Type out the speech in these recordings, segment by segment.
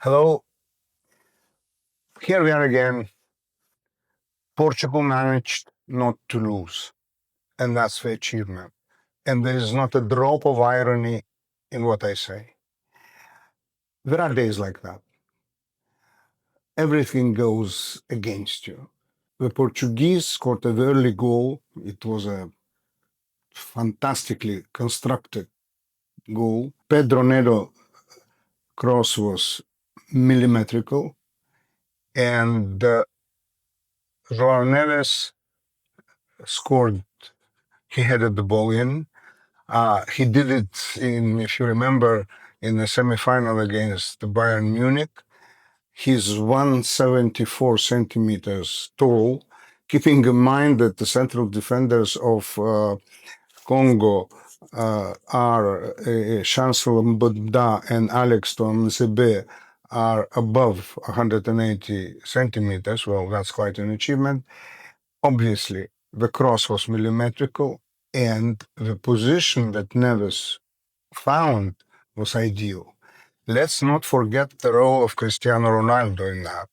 Hello, here we are again. Portugal managed not to lose, and that's the achievement. And there is not a drop of irony in what I say. There are days like that. Everything goes against you. The Portuguese scored an early goal. It was a fantastically constructed goal. Pedro Neto cross was millimetrical, and Joao Neves scored. He headed the ball in. He did it if you remember, in the semifinal against the Bayern Munich. He's 174 centimeters tall, keeping in mind that the central defenders of Congo are Chancellor Mbouda and Alex Tomzebe are above 180 centimeters. Well, that's quite an achievement. Obviously, the cross was millimetrical, and the position that Neves found was ideal. Let's not forget the role of Cristiano Ronaldo in that,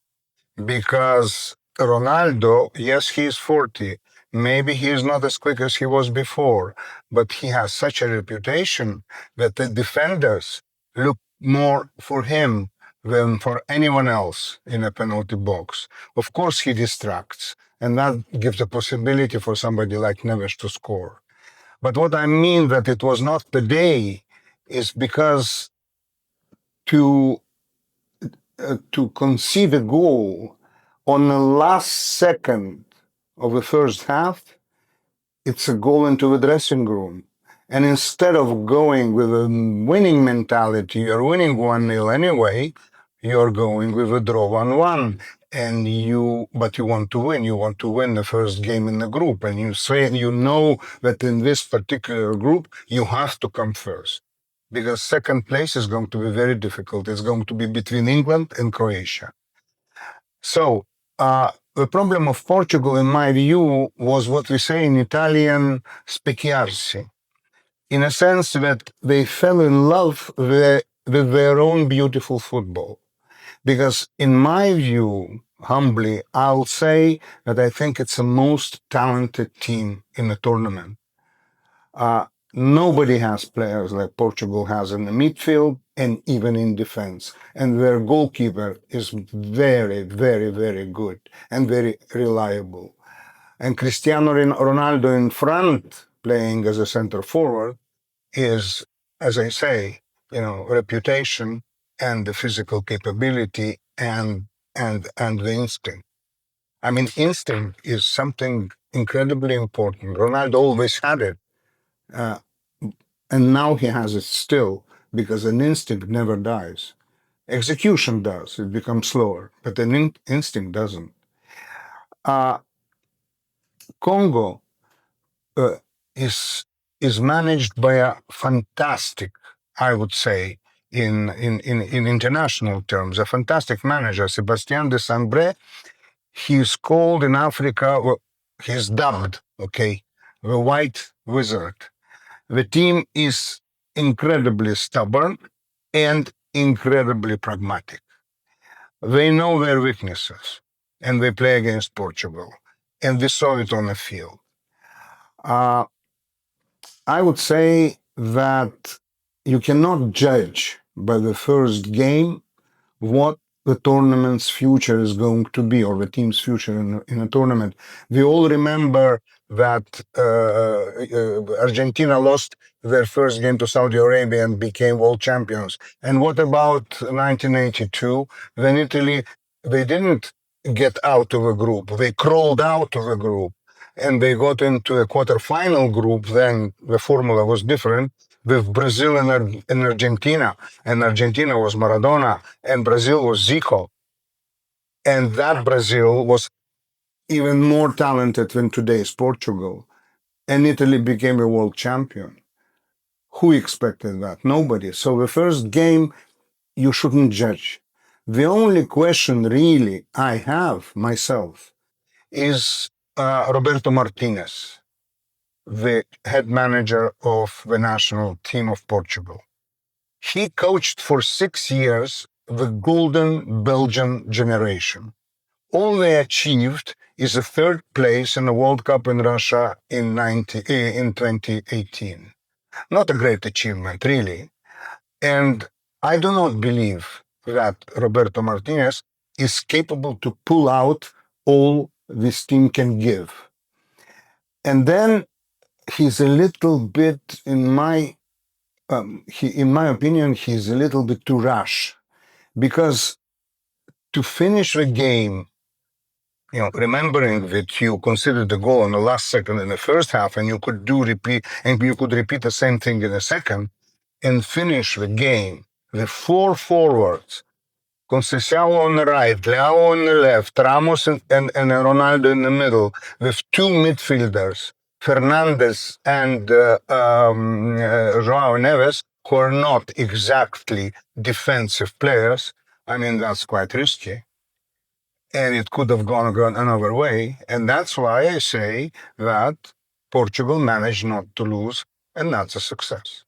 because Ronaldo, yes, he's 40. Maybe he is not as quick as he was before, but he has such a reputation that the defenders look more for him than for anyone else in a penalty box. Of course, he distracts, and that gives a possibility for somebody like Neves to score. But what I mean that it was not the day is because to concede a goal on the last second of the first half, it's a goal into the dressing room. And instead of going with a winning mentality, you're winning 1-0 anyway, you're going with a draw 1-1. But you want to win. You want to win the first game in the group. And you know that in this particular group, you have to come first. Because second place is going to be very difficult. It's going to be between England and Croatia. So, the problem of Portugal, in my view, was what we say in Italian, specchiarsi, in a sense that they fell in love with their own beautiful football. Because in my view, humbly, I'll say that I think it's the most talented team in the tournament. Nobody has players like Portugal has in the midfield and even in defense. And their goalkeeper is very, very, very good and very reliable. And Cristiano Ronaldo in front, playing as a center forward, is, as I say, reputation and the physical capability and the instinct. I mean, instinct is something incredibly important. Ronaldo always had it. And now he has it still, because an instinct never dies. Execution does, it becomes slower, but an instinct doesn't. Congo is managed by a fantastic, I would say, in international terms, a fantastic manager, Sébastien Desabre. He's called in Africa, he's dubbed, okay, the White Wizard. The team is incredibly stubborn and incredibly pragmatic. They know their weaknesses, and they play against Portugal, and we saw it on the field. I would say that you cannot judge by the first game what the tournament's future is going to be, or the team's future in a tournament. We all remember that Argentina lost their first game to Saudi Arabia and became world champions. And what about 1982? Then Italy, they didn't get out of a group. They crawled out of a group and they got into a quarterfinal group. Then the formula was different with Brazil and Argentina. And Argentina was Maradona and Brazil was Zico. And that Brazil was even more talented than today's Portugal. And Italy became a world champion. Who expected that? Nobody. So the first game, you shouldn't judge. The only question really I have myself is Roberto Martinez, the head manager of the national team of Portugal. He coached for 6 years the golden Belgian generation. All they achieved is a third place in the World Cup in Russia in 2018. Not a great achievement, really. And I do not believe that Roberto Martinez is capable to pull out all this team can give. And then he's a little bit, in my opinion, he's a little bit too rash, because to finish the game, remembering that you considered the goal in the last second in the first half, and you could repeat the same thing in the second, and finish the game. The four forwards, Conceição on the right, Leao on the left, Ramos and Ronaldo in the middle, with two midfielders, Fernandes and Joao Neves, who are not exactly defensive players. I mean, that's quite risky. And it could have gone another way. And that's why I say that Portugal managed not to lose, and that's a success.